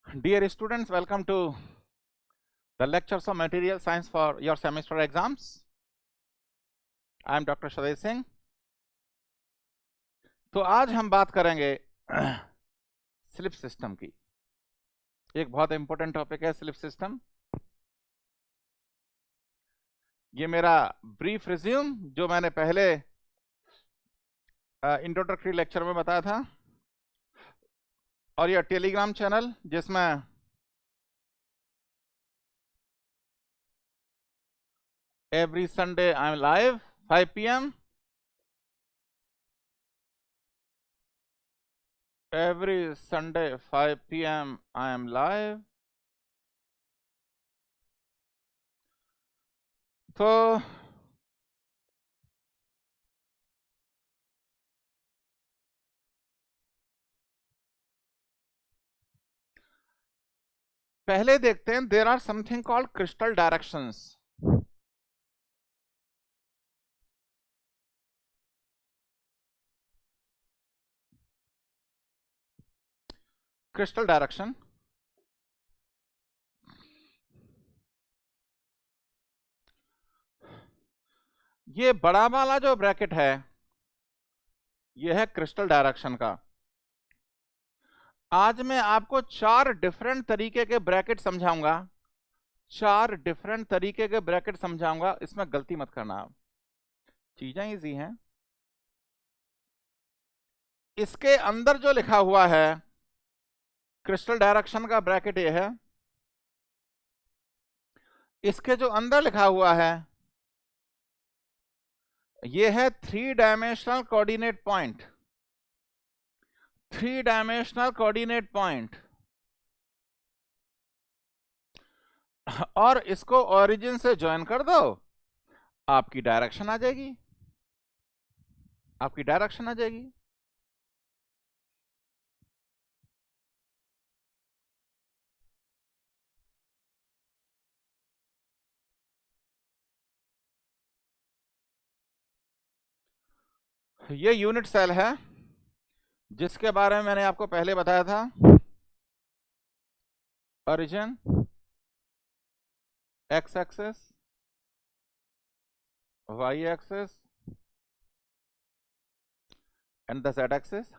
Dear students, welcome to the lectures of material science for your semester exams. I am Dr. Shadesh Singh. तो आज हम बात करेंगे slip system की। एक बहुत इंपॉर्टेंट टॉपिक है स्लिप सिस्टम। ये मेरा ब्रीफ रिज्यूम जो मैंने पहले इंट्रोडक्टरी लेक्चर में बताया था, और यह टेलीग्राम चैनल जिसमें every Sunday I am live 5 p.m. Every Sunday 5 p.m. I am live. तो पहले देखते हैं, there are something called crystal directions. Crystal direction ये बड़ा वाला जो ब्रैकेट है यह है क्रिस्टल डायरेक्शन का। आज मैं आपको 4 डिफरेंट तरीके के ब्रैकेट समझाऊंगा, 4 डिफरेंट तरीके के ब्रैकेट समझाऊंगा। इसमें गलती मत करना, आप चीजें इजी हैं। इसके अंदर जो लिखा हुआ है क्रिस्टल डायरेक्शन का ब्रैकेट ये है, इसके जो अंदर लिखा हुआ है ये है 3 dimensional coordinate point. 3 dimensional coordinate point, और इसको ओरिजिन से ज्वाइन कर दो, आपकी डायरेक्शन आ जाएगी, आपकी डायरेक्शन आ जाएगी। ये यूनिट सेल है जिसके बारे में मैंने आपको पहले बताया था। Origin, x axis, y axis and the z axis.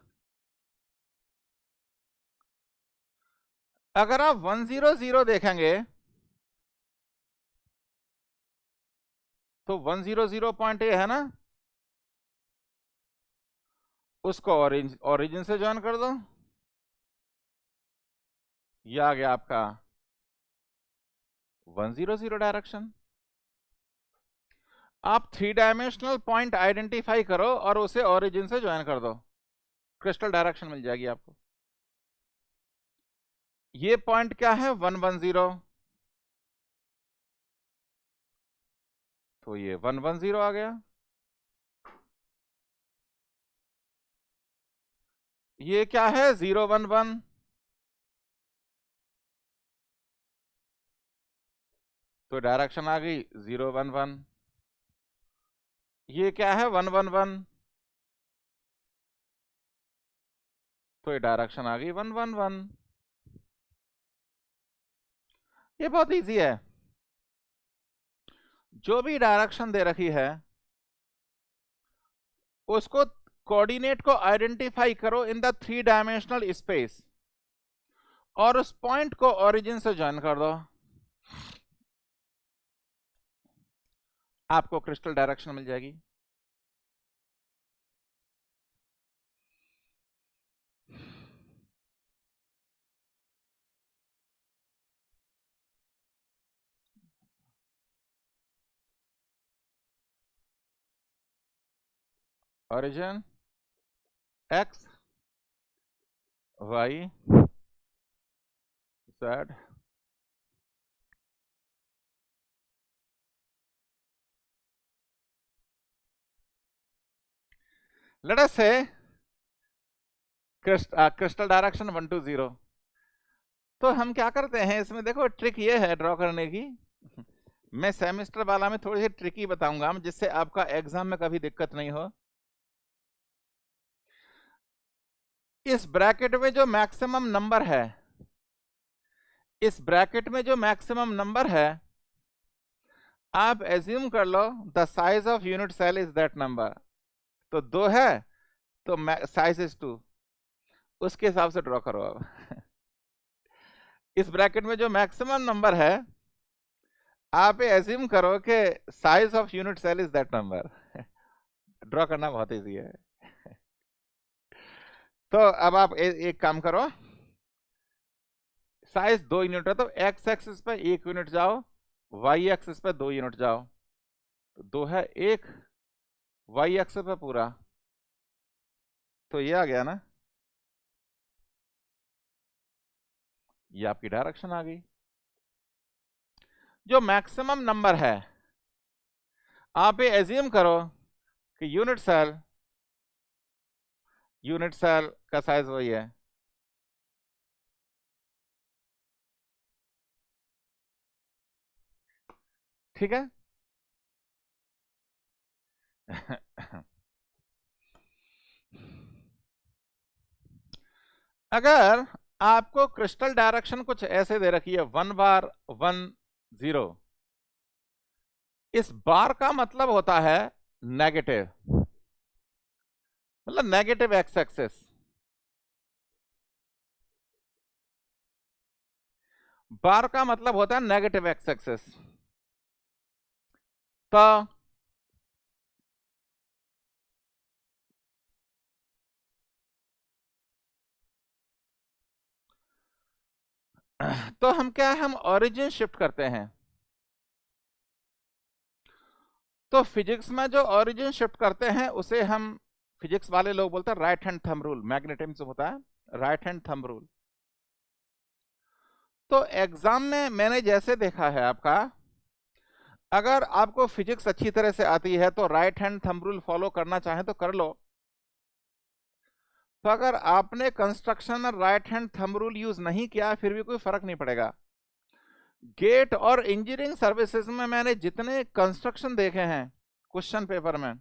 अगर आप 100 देखेंगे तो 100 पॉइंट ये है ना, उसको ओरिजिन से ज्वाइन कर दो, ये आ गया आपका 100 डायरेक्शन। आप 3 डायमेंशनल पॉइंट आइडेंटिफाई करो और उसे ओरिजिन से ज्वाइन कर दो, क्रिस्टल डायरेक्शन मिल जाएगी आपको। ये पॉइंट क्या है 110, तो ये 110 आ गया। ये क्या है 011, तो डायरेक्शन आ गई 011। ये क्या है 111, तो ये डायरेक्शन आ गई 111। ये बहुत इजी है, जो भी डायरेक्शन दे रखी है उसको कोऑर्डिनेट को आइडेंटिफाई करो इन द 3 डायमेंशनल स्पेस, और उस पॉइंट को ओरिजिन से ज्वाइन कर दो, आपको क्रिस्टल डायरेक्शन मिल जाएगी। Origin x, y, z, let us say crystal direction 120। तो हम क्या करते हैं इसमें, देखो ट्रिक ये है ड्रॉ करने की। मैं सेमेस्टर वाला में थोड़ी सी ट्रिकी बताऊंगा जिससे आपका एग्जाम में कभी दिक्कत नहीं हो। इस ब्रैकेट में जो मैक्सिमम नंबर है इस ब्रैकेट में जो मैक्सिमम नंबर है आप एज्यूम कर लो the size of unit cell is that number. तो 2 है तो साइज इज 2, उसके हिसाब से ड्रॉ करो अब। इस ब्रैकेट में जो मैक्सिमम नंबर है आप एज्यूम करो कि size of unit cell is that number. Draw करना बहुत इजी है। तो अब आप एक काम करो, साइज 2 यूनिट है तो एक्स एक्सिस पे 1 यूनिट जाओ, वाई एक्सिस पे 2 यूनिट जाओ। तो 2 है 1, वाई एक्सिस पे पूरा, तो ये आ गया ना, ये आपकी डायरेक्शन आ गई। जो मैक्सिमम नंबर है आप ये एज्यूम करो कि यूनिट सेल का साइज वही है। ठीक है। अगर आपको क्रिस्टल डायरेक्शन कुछ ऐसे दे रखी है 1 बार 1 0, इस बार का मतलब होता है नेगेटिव, मतलब नेगेटिव एक्स एक्सिस। बार का मतलब होता है नेगेटिव एक्स एक्सिस। तो हम क्या है, हम ओरिजिन शिफ्ट करते हैं। तो फिजिक्स में जो ओरिजिन शिफ्ट करते हैं उसे हम, फिजिक्स वाले लोग बोलते हैं right hand thumb rule, magnetism होता है राइट हैंड थंब रूल। तो एग्जाम में मैंने जैसे देखा है आपका, अगर आपको फिजिक्स अच्छी तरह से आती है तो right hand thumb rule follow करना चाहे तो कर लो। तो अगर आपने कंस्ट्रक्शन में right hand thumb rule use नहीं किया फिर भी कोई फर्क नहीं पड़ेगा। गेट और इंजीनियरिंग सर्विसेज में मैंने जितने कंस्ट्रक्शन देखे हैं क्वेश्चन पेपर में,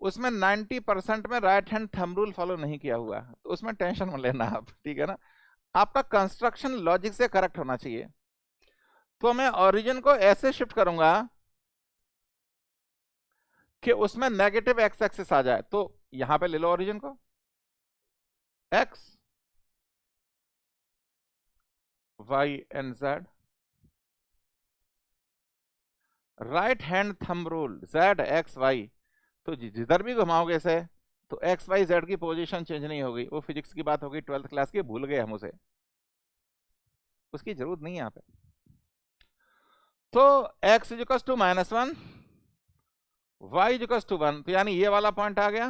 उसमें 90% में right hand thumb rule follow नहीं किया हुआ, तो उसमें टेंशन मत लेना आप, ठीक है ना। आपका कंस्ट्रक्शन लॉजिक से करेक्ट होना चाहिए। तो मैं ओरिजिन को ऐसे शिफ्ट करूंगा कि उसमें नेगेटिव एक्स एक्सिस आ जाए। तो यहां पे ले लो ओरिजिन को, x y and z, right hand thumb rule z x y. तो जिधर भी घुमाओगे इसे तो एक्स वाई जेड की पोजीशन चेंज नहीं होगी। वो फिजिक्स की बात होगी 12th क्लास की, भूल गए हम उसे, उसकी जरूरत नहीं है यहाँ पे। तो x equals to -1, y equals to 1, तो यानी ये वाला पॉइंट आ गया।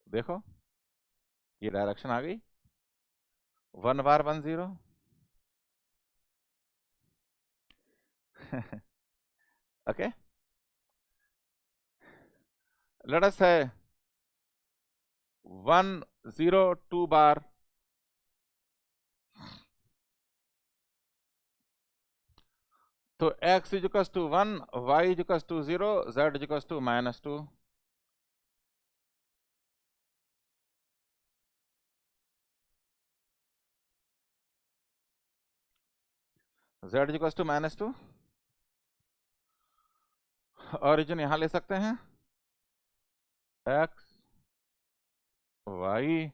देखो ये डायरेक्शन आ गई 1 बार 1 0। ओके, लेट अस से 1 0 2 बार, तो x equals to 1, y equals to 0, z equals to -2। z equals to -2, origin यहां ले सकते हैं, x y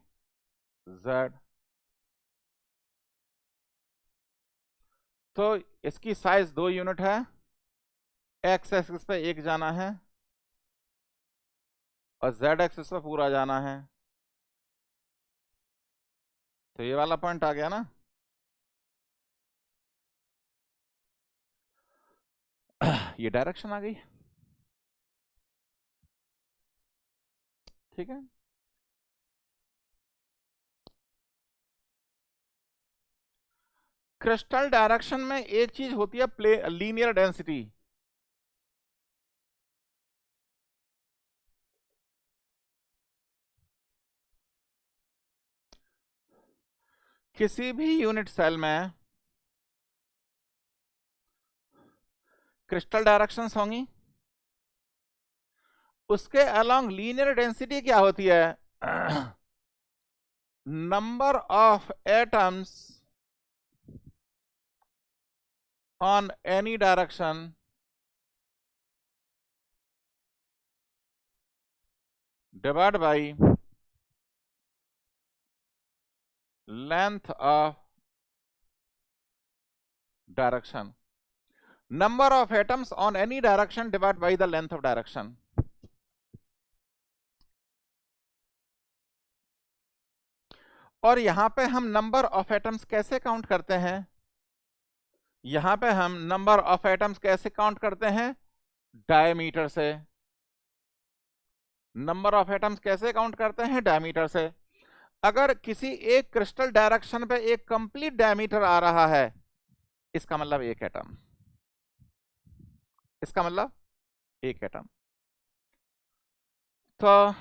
z। तो इसकी साइज 2 यूनिट है, x एक्सिस पे 1 जाना है और z एक्सिस पे पूरा जाना है। तो ये वाला पॉइंट आ गया ना। ये डायरेक्शन आ गई, ठीक है। क्रिस्टल डायरेक्शन में एक चीज होती है लीनियर डेंसिटी। किसी भी यूनिट सेल में क्रिस्टल डायरेक्शंस होंगी, उसके अलोंग लीनियर डेंसिटी क्या होती है number of atoms on any direction divided by length of direction. Number of atoms on any direction divided by the length of direction. और यहां पे हम नंबर ऑफ एटम्स कैसे काउंट करते हैं? यहां पे हम नंबर ऑफ एटम्स कैसे काउंट करते हैं? डायमीटर से। नंबर ऑफ एटम्स कैसे काउंट करते हैं? डायमीटर से। अगर किसी एक क्रिस्टल डायरेक्शन पे एक कंप्लीट डायमीटर आ रहा है, इसका मतलब एक एटम, इसका मतलब एक एटम। तो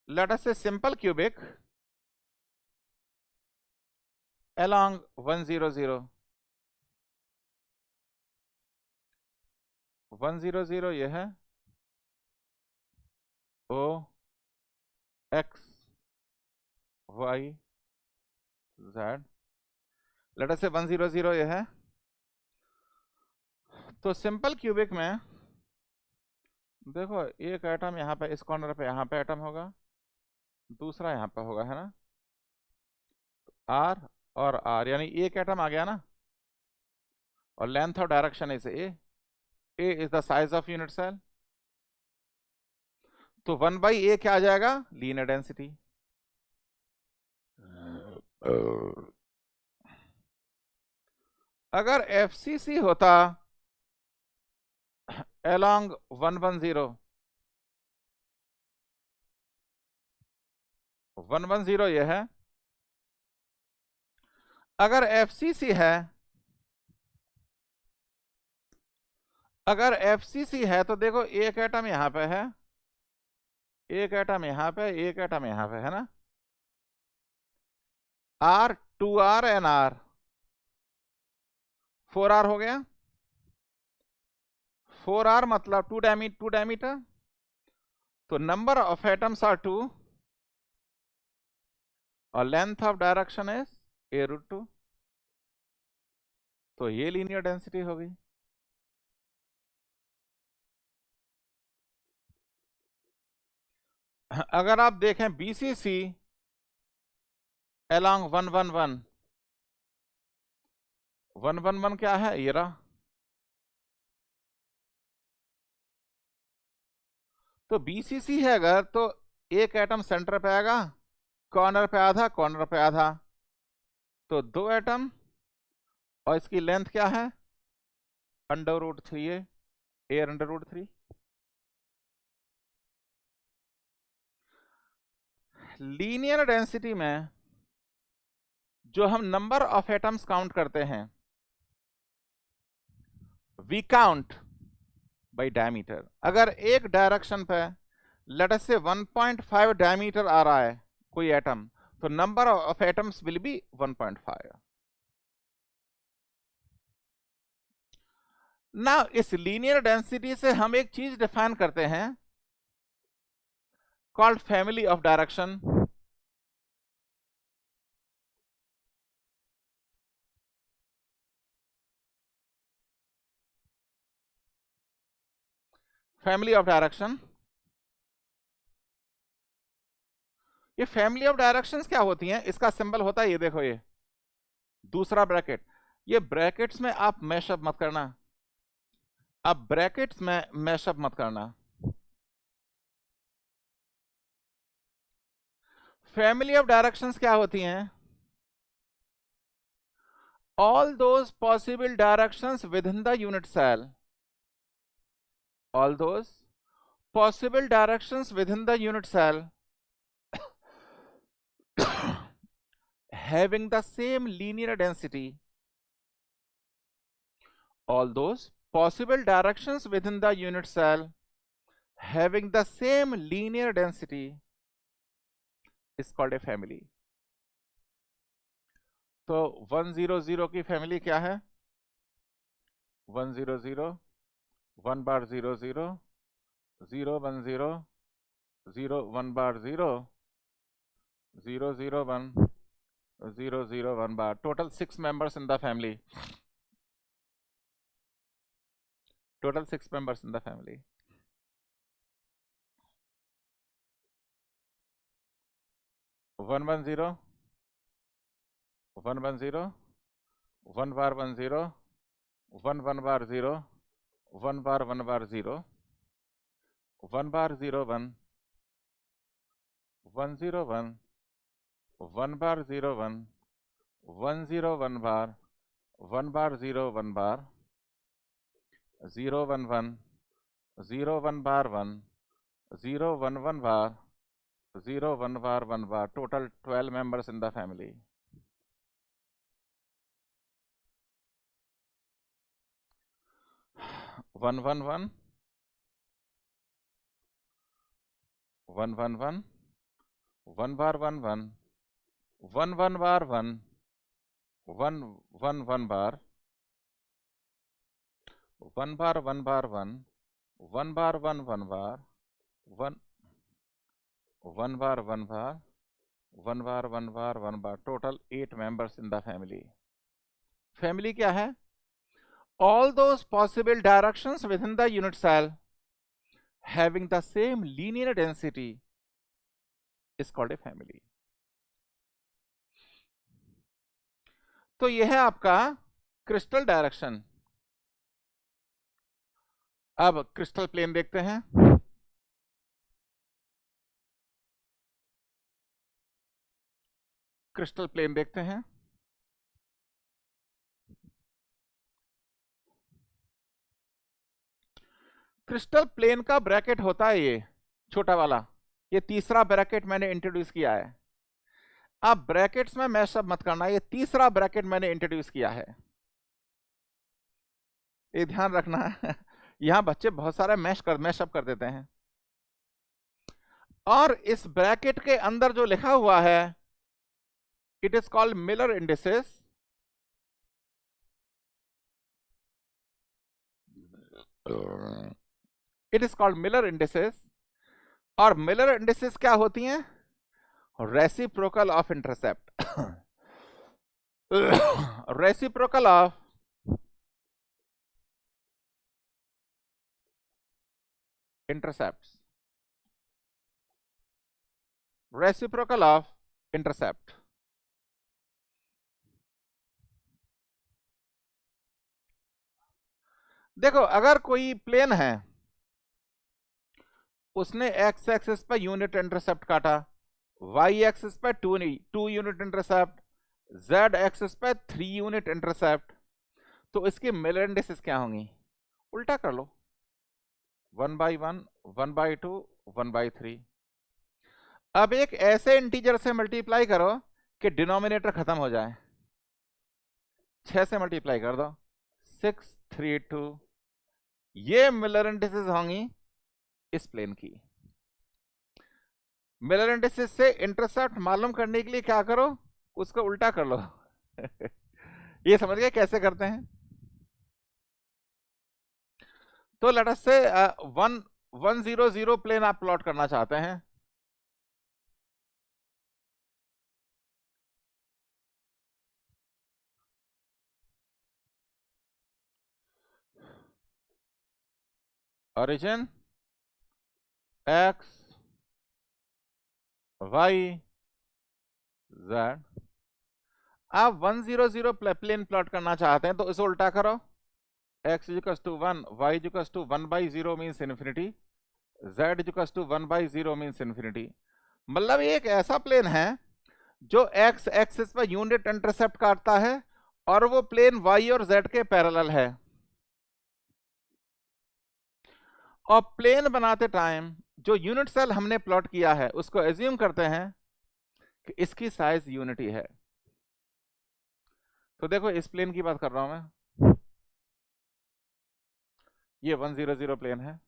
let us say simple cubic along 100 100 ये है O X Y Z, let us say 100 ये है। तो सिंपल क्यूबिक में देखो एक एटम यहाँ पे इस कॉर्नर पे, यहाँ पे एटम होगा, दूसरा यहाँ पे होगा, है ना, R और R, यानी एक एटम आ गया ना। और length of direction is A is the size of unit cell. तो 1/A क्या आ जाएगा? Linear density. अगर FCC होता along 110 110 ये है। अगर FCC है, अगर FCC है तो देखो एक एटम यहां पे है, एक एटम यहां पे, एक एटम यहां पे, है ना। R 2R N R 4R हो गया। 4R मतलब 2 डायमीटर। तो नंबर ऑफ एटम्स आर 2 और length of direction is A√2। तो ये लीनियर डेंसिटी हो गई। अगर आप देखें BCC along 111 111 क्या है? ये रहा। तो BCC है अगर, तो एक एटम सेंटर पे आएगा, कॉर्नर पे आधा, कॉर्नर पे आधा, तो 2 एटम। और इसकी लेंथ क्या है? √3 A √3। लीनियर डेंसिटी में जो हम नंबर ऑफ एटम्स काउंट करते हैं, वी काउंट बाय डायमीटर। अगर एक डायरेक्शन पे लेट अस से 1.5 डायमीटर आ रहा है कोई एटम, तो number of atoms will be 1.5। ना इस लीनियर डेंसिटी से हम एक चीज डिफाइन करते हैं called family of direction. Family of direction, ये फैमिली ऑफ डायरेक्शंस क्या होती हैं? इसका सिंबल होता है ये देखो, ये दूसरा ब्रैकेट। ये ब्रैकेट्स में आप मैशअप मत करना, अब ब्रैकेट्स में मैशअप मत करना। फैमिली ऑफ डायरेक्शंस क्या होती हैं? All those possible directions within the unit cell, all those possible directions within the unit cell having the same linear density, all those possible directions within the unit cell having the same linear density is called a family। तो 100 की family क्या है? 100 1 बार 0 0 0 1 0 0 1 बार 0 0 0 1 0 0 1 बार. Total 6 members in the family. Total 6 members in the family. 1 1 0 1 1 0 1 bar 1 0 1 1 bar 0 1 bar 1 bar 0 1 bar 0 1 1 0 1 1 bar 0 1 1 0 1 bar 1 bar 0 1 bar 0 1 1 0 1 bar 1 0 1 1 bar 0 1 bar 1 bar. Total 12 members in the family. One one one 1 1 1 1 bar 1 1 1 1 bar 1 1 1 1 bar 1 bar 1 bar 1 1 bar 1 1 bar 1 1 bar 1 bar 1 bar 1 bar 1 bar. Total 8 members in the family. Family क्या है? All those possible directions within the unit cell having the same linear density is called a family. तो यह है आपका crystal direction. अब crystal plane देखते हैं. Crystal plane देखते हैं. क्रिस्टल प्लेन का ब्रैकेट होता है ये छोटा वाला. ये तीसरा ब्रैकेट मैंने इंट्रोड्यूस किया है. अब ब्रैकेट्स में मैशअप मत करना. ये तीसरा ब्रैकेट मैंने इंट्रोड्यूस किया है, ये ध्यान रखना है. यहां बच्चे बहुत सारे मैशअप कर देते हैं. और इस ब्रैकेट के अंदर जो लिखा हुआ है it is called Miller indices. It is called Miller indices. और मिलर इंडिसेस क्या होती हैं? Reciprocal of intercept. Reciprocal of intercepts. Reciprocal of intercept. देखो अगर कोई प्लेन है, उसने एक्स एक्सिस पर यूनिट इंटरसेप्ट काटा, वाई एक्सिस पर 2 यूनिट इंटरसेप्ट, जेड एक्सिस पर 3 यूनिट इंटरसेप्ट, तो इसकी मिलर इंडिसेस क्या होंगी? उल्टा कर लो. 1 by 1 1 by 2 1 by 3. अब एक ऐसे इंटीजर से मल्टीप्लाई करो कि डिनोमिनेटर खत्म हो जाए. 6 से मल्टीप्लाई कर दो. 6 3 2. ये मिलर इंडिसेस होंगी इस प्लेन की. मिलर इंडिसेस से इंटरसेप्ट मालूम करने के लिए क्या करो? उसको उल्टा कर लो. ये समझ गए कैसे करते हैं? तो लेट अस से 1 1 0 0 प्लेन आप प्लॉट करना चाहते हैं. Origin x y z. आप 1 0 0 प्लेन प्लॉट करना चाहते हैं तो इसे उल्टा करो. x equals to 1, y equals to 1 by 0 means infinity, z equals to 1 by 0 means infinity. मतलब ये एक ऐसा प्लेन है जो x एक्सिस पर यूनिट इंटरसेप्ट काटता है और वो प्लेन y और z के पैरेलल है. और प्लेन बनाते टाइम जो यूनिट सेल हमने प्लॉट किया है उसको एज्यूम करते हैं कि इसकी साइज यूनिटी है. तो देखो इस प्लेन की बात कर रहा हूं मैं. ये 1 0 0 प्लेन है.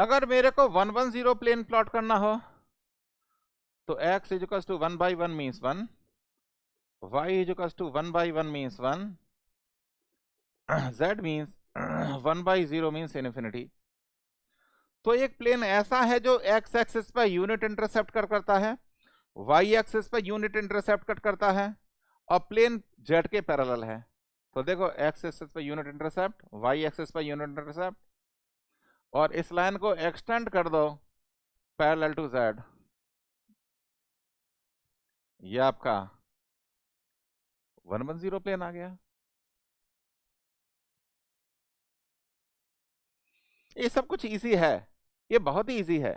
अगर मेरे को 1 1 0 प्लेन प्लॉट करना हो तो x is equal to 1/1 means 1, y is equal to 1/1 means 1, z means 1/0 means infinity. तो एक प्लेन ऐसा है जो x एक्सिस पर यूनिट इंटरसेप्ट कट करता है, y एक्सिस पर यूनिट इंटरसेप्ट कट करता है, और प्लेन z के पैरेलल है। तो देखो x एक्सिस पर यूनिट इंटरसेप्ट, y एक्सिस पर यूनिट इंटरसेप्ट, और इस लाइन को एक्सटेंड कर दो पैरेलल टू z, ये आपका 110 प्लेन आ गया। ये सब कुछ इजी है, ये बहुत ही इजी है।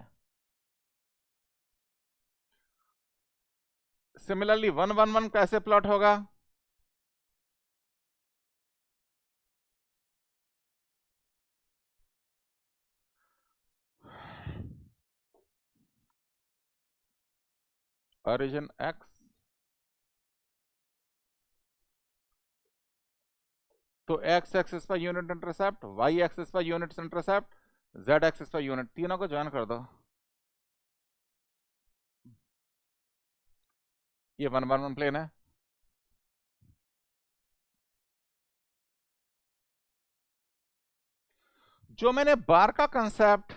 सिमिलरली 111 कैसे प्लॉट होगा? ओरिजिन x, तो x एक्सिस पर यूनिट इंटरसेप्ट, y एक्सिस पर यूनिट इंटरसेप्ट, z एक्सिस पर यूनिट, तीनों को ज्वाइन कर दो, ये 111 प्लेन है। जो मैंने बार का कंसेप्ट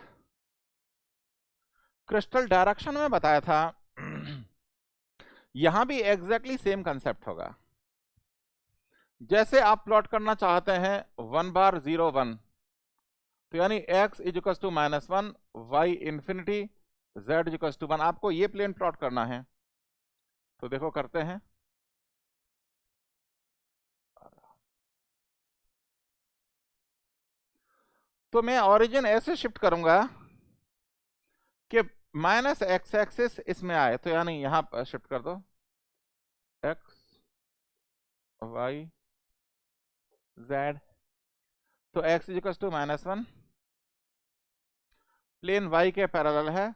क्रिस्टल डायरेक्शन में बताया था, यहां भी एग्जैक्टली सेम कंसेप्ट होगा। जैसे आप प्लॉट करना चाहते हैं 1/0 1, तो यानी x is equal to -1, y infinity, z is equal to 1, आपको ये प्लेन प्लॉट करना है। तो देखो करते हैं। तो मैं ओरिजिन ऐसे शिफ्ट करूंगा कि माइनस एक्स एक्सिस इसमें आए, तो यानी यहां पर शिफ्ट कर दो x y z, तो x is equal to -1, plane y के पैरेलल है,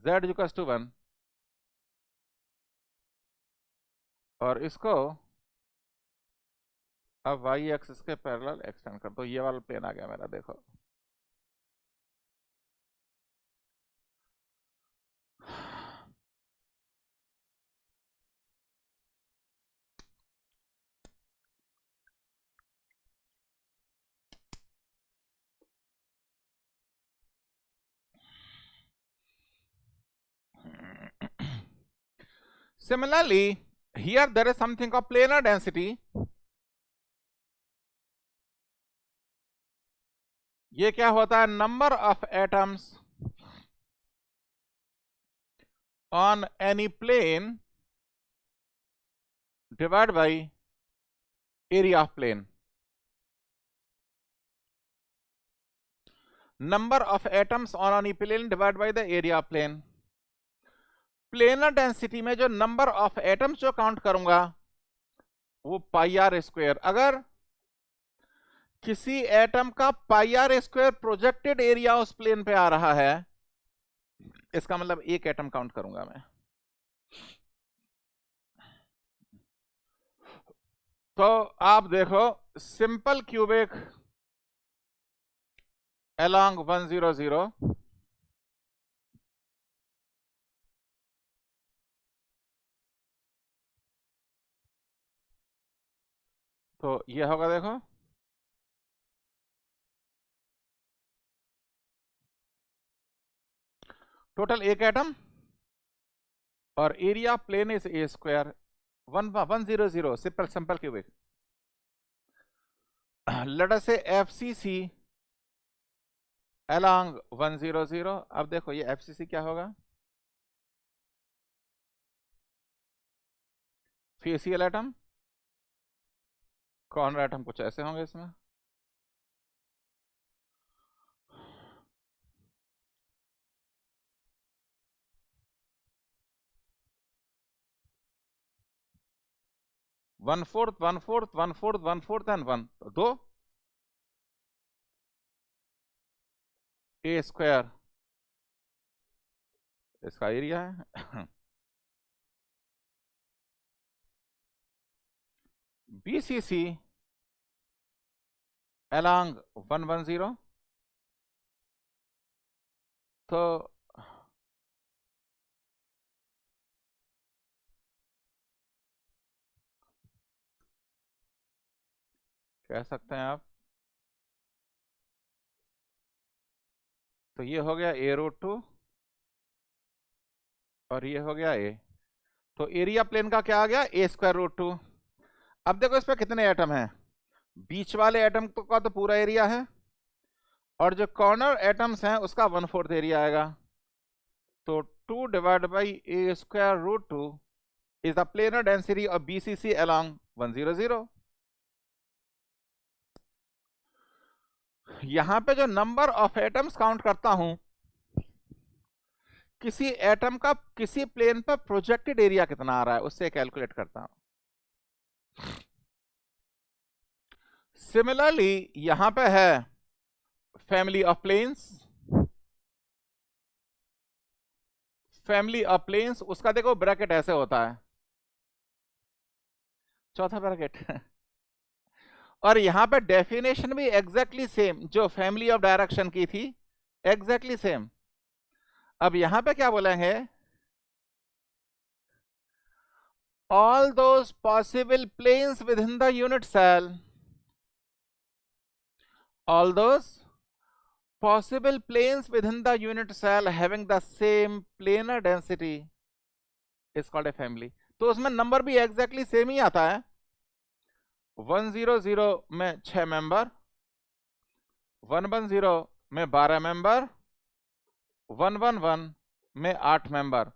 z इज इक्वल टू 1, और इसको अब y एक्सिस के पैरेलल एक्सटेंड कर दो, ये वाला प्लेन आ गया मेरा, देखो। Similarly, here there is something of planar density. ये क्या होता है? Number of atoms on any plane divide by area of plane. Number of atoms on any plane divide by the area of plane. Planar density में जो number of atoms जो count करूंगा वो πr²। अगर किसी एटम का πr² projected area उस plane पे आ रहा है, इसका मतलब एक एटम काउंट करूंगा मैं। तो आप देखो सिंपल क्यूबिक अलोंग 100, तो ये होगा, देखो टोटल एक एटम, और area plane is a², 100, simple cubic. Let us से FCC along 100। अब देखो ये FCC क्या होगा? फेसियल एटम, कॉर्नर एटम कुछ ऐसे होंगे इसमें। वन फोर्थ एंड 1, दो a², इसका एरिया है। BCC along 110, तो कह सकते हैं आप। तो ये हो गया a√2 और ये हो गया a। तो एरिया प्लेन का क्या आ गया, a²√2। अब देखो इस पे कितने एटम हैं, बीच वाले एटम का तो पूरा एरिया है, और जो कॉर्नर एटम्स हैं उसका 1/4 एरिया आएगा। तो 2 divide by a²√2 is the planar density of BCC along 100। यहां पे जो नंबर ऑफ एटम्स काउंट करता हूं, किसी एटम का किसी प्लेन पर प्रोजेक्टेड एरिया कितना आ रहा है उससे कैलकुलेट करता हूं। सिमिलरली यहां पे है family of planes, family of planes, उसका देखो ब्रैकेट ऐसे होता है, चौथा ब्रैकेट और यहां पे डेफिनेशन भी एग्जैक्टली सेम जो फैमिली ऑफ डायरेक्शन की थी, एग्जैक्टली सेम। अब यहां पे क्या बोलेंगे, all those possible planes within the unit cell, all those possible planes within the unit cell having the same planar density is called a family। तो उसमें नंबर भी एग्जैक्टली सेम ही आता है, 100 में 6 मेंबर, 110 में 12 मेंबर, 111 में 8 मेंबर।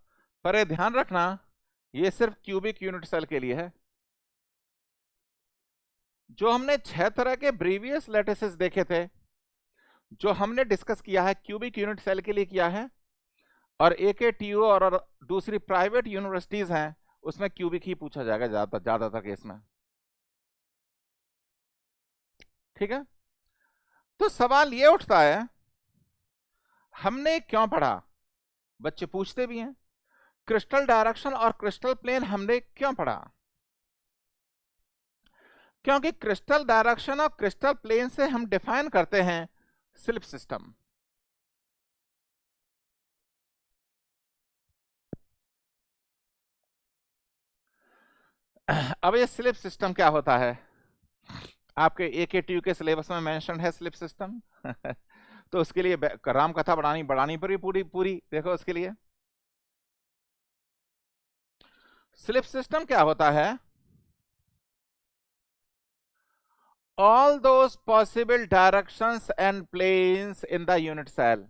पर ये ध्यान रखना ये सिर्फ क्यूबिक यूनिट सेल के लिए है। जो हमने 6 तरह के प्रीवियस लैटिसेस देखे थे, जो हमने डिस्कस किया है क्यूबिक यूनिट सेल के लिए किया है, और AKTU और दूसरी प्राइवेट यूनिवर्सिटीज हैं उसमें क्यूबिक ही पूछा जाएगा ज्यादातर केस में, ठीक है। तो सवाल ये उठता है हमने क्यों पढ़ा, बच्चे पूछते भी हैं, क्रिस्टल डायरेक्शन और क्रिस्टल प्लेन हमने क्यों पढ़ा? क्योंकि क्रिस्टल डायरेक्शन और क्रिस्टल प्लेन से हम डिफाइन करते हैं स्लिप सिस्टम। अब ये स्लिप सिस्टम क्या होता है, आपके AKTU के सिलेबस में मेंशन है स्लिप सिस्टम तो उसके लिए राम कथा बढ़ानी पड़ी पूरी पूरी, देखो उसके लिए स्लिप सिस्टम क्या होता है, all those possible directions and planes in the unit cell।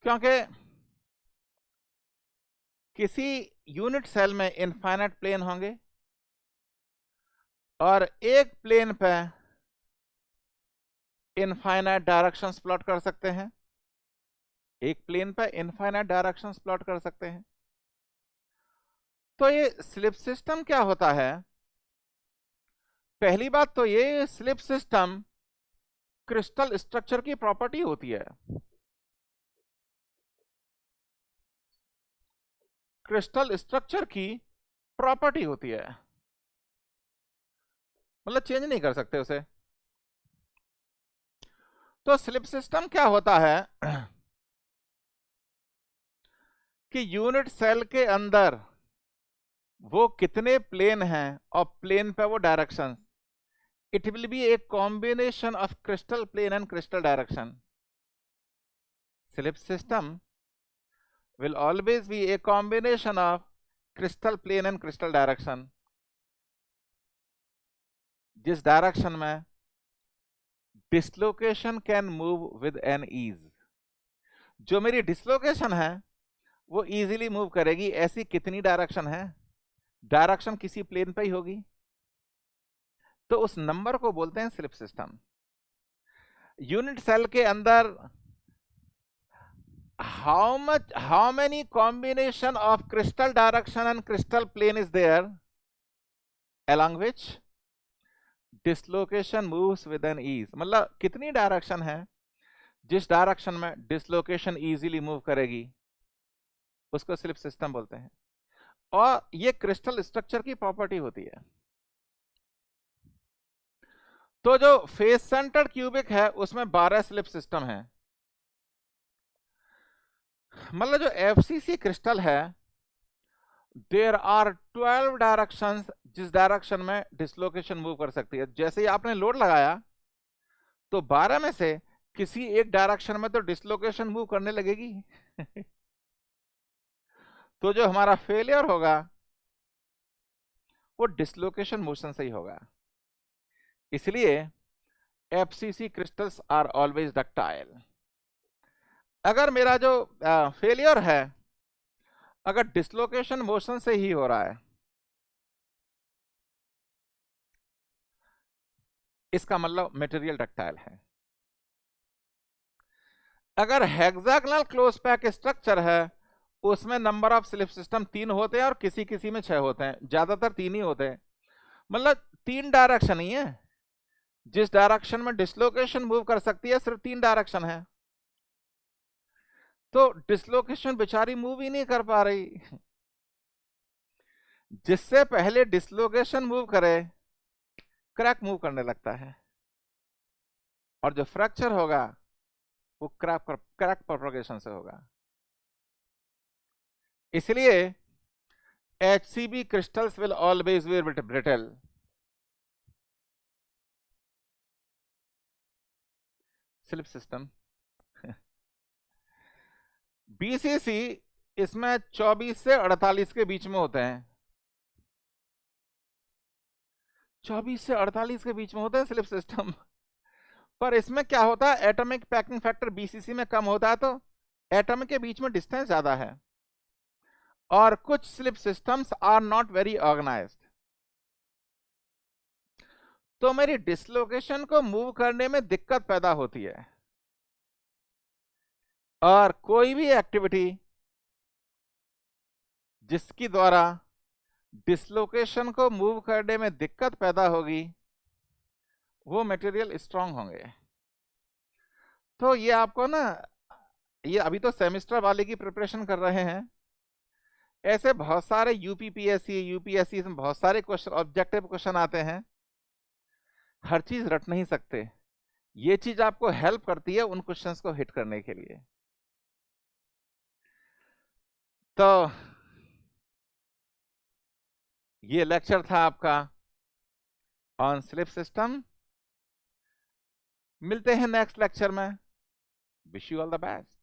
क्योंकि किसी यूनिट सेल में इनफाइनाइट प्लेन होंगे और एक प्लेन पे इनफाइनाइट डायरेक्शंस प्लॉट कर सकते हैं, एक प्लेन पे इनफाइनाइट डायरेक्शंस प्लॉट कर सकते हैं। तो ये स्लिप सिस्टम क्या होता है, पहली बात तो ये स्लिप सिस्टम क्रिस्टल स्ट्रक्चर की प्रॉपर्टी होती है, क्रिस्टल स्ट्रक्चर की प्रॉपर्टी होती है, मतलब चेंज नहीं कर सकते उसे। तो स्लिप सिस्टम क्या होता है कि यूनिट सेल के अंदर वो कितने प्लेन हैं और प्लेन पे वो direction, it will be a combination of crystal plane and crystal direction. Slip system will always be a combination of crystal plane and crystal direction, जिस डायरेक्शन में dislocation can move with an ease, जो मेरी dislocation है वो easily move करेगी, ऐसी कितनी direction है, डायरेक्शन किसी प्लेन पे ही होगी, तो उस नंबर को बोलते हैं स्लिप सिस्टम। यूनिट सेल के अंदर how many combination of crystal direction and crystal plane is there along which dislocation moves with an ease, मतलब कितनी डायरेक्शन है जिस डायरेक्शन में डिसलोकेशन इजीली मूव करेगी उसको स्लिप सिस्टम बोलते हैं, और ये क्रिस्टल स्ट्रक्चर की प्रॉपर्टी होती है। तो जो फेस सेंटर्ड क्यूबिक है उसमें 12 स्लिप सिस्टम है, मतलब जो FCC क्रिस्टल है देयर आर 12 डायरेक्शंस जिस डायरेक्शन में डिसलोकेशन मूव कर सकती है। जैसे ही आपने लोड लगाया तो 12 में से किसी एक डायरेक्शन में तो डिसलोकेशन मूव करने लगेगी। तो जो हमारा फेलियर होगा वो डिसलोकेशन मोशन से ही होगा। इसलिए FCC crystals are always ductile. अगर मेरा जो फेलियर है अगर डिसलोकेशन मोशन से ही हो रहा है, इसका मतलब मटेरियल डक्टाइल है। अगर हेक्सागोनल क्लोज पैक स्ट्रक्चर है उसमें नंबर ऑफ स्लिप सिस्टम 3 होते हैं और किसी किसी में 6 होते हैं, ज्यादातर 3 ही होते हैं। मतलब 3 डायरेक्शन ही है, जिस डायरेक्शन में डिसलोकेशन मूव कर सकती है सिर्फ 3 डायरेक्शन है। तो डिसलोकेशन बेचारी मूव ही नहीं कर पा रही। जिससे पहले डिसलोकेशन मूव करे क्रैक मूव करने लगता है, और जो फ्रैक्चर होगा वो क्रैक प्रोपगेशन से होगा। इसलिए HCB crystals will always be brittle. Slip system BCC इसमें 24 से 48 के बीच में होते हैं। 24 से 48 के बीच में होते हैं स्लिप सिस्टम। पर इसमें क्या होता है, एटॉमिक पैकिंग फैक्टर BCC में कम होता है तो एटम के बीच में डिस्टेंस ज्यादा है, और कुछ slip systems are not very organised. तो मेरी डिसलोकेशन को मूव करने में दिक्कत पैदा होती है, और कोई भी एक्टिविटी जिसकी द्वारा डिसलोकेशन को मूव करने में दिक्कत पैदा होगी वो मटेरियल स्ट्रांग होंगे। तो ये आपको ना, ये अभी तो सेमेस्टर वाले की प्रिपरेशन कर रहे हैं, ऐसे बहुत सारे यूपीपीएससी यूपीएससी में बहुत सारे क्वेश्चन, ऑब्जेक्टिव क्वेश्चन आते हैं, हर चीज रट नहीं सकते। ये चीज आपको हेल्प करती है उन क्वेश्चंस को हिट करने के लिए। तो ये लेक्चर था आपका ऑन स्लिप सिस्टम। मिलते हैं नेक्स्ट लेक्चर में। Wish you all the best.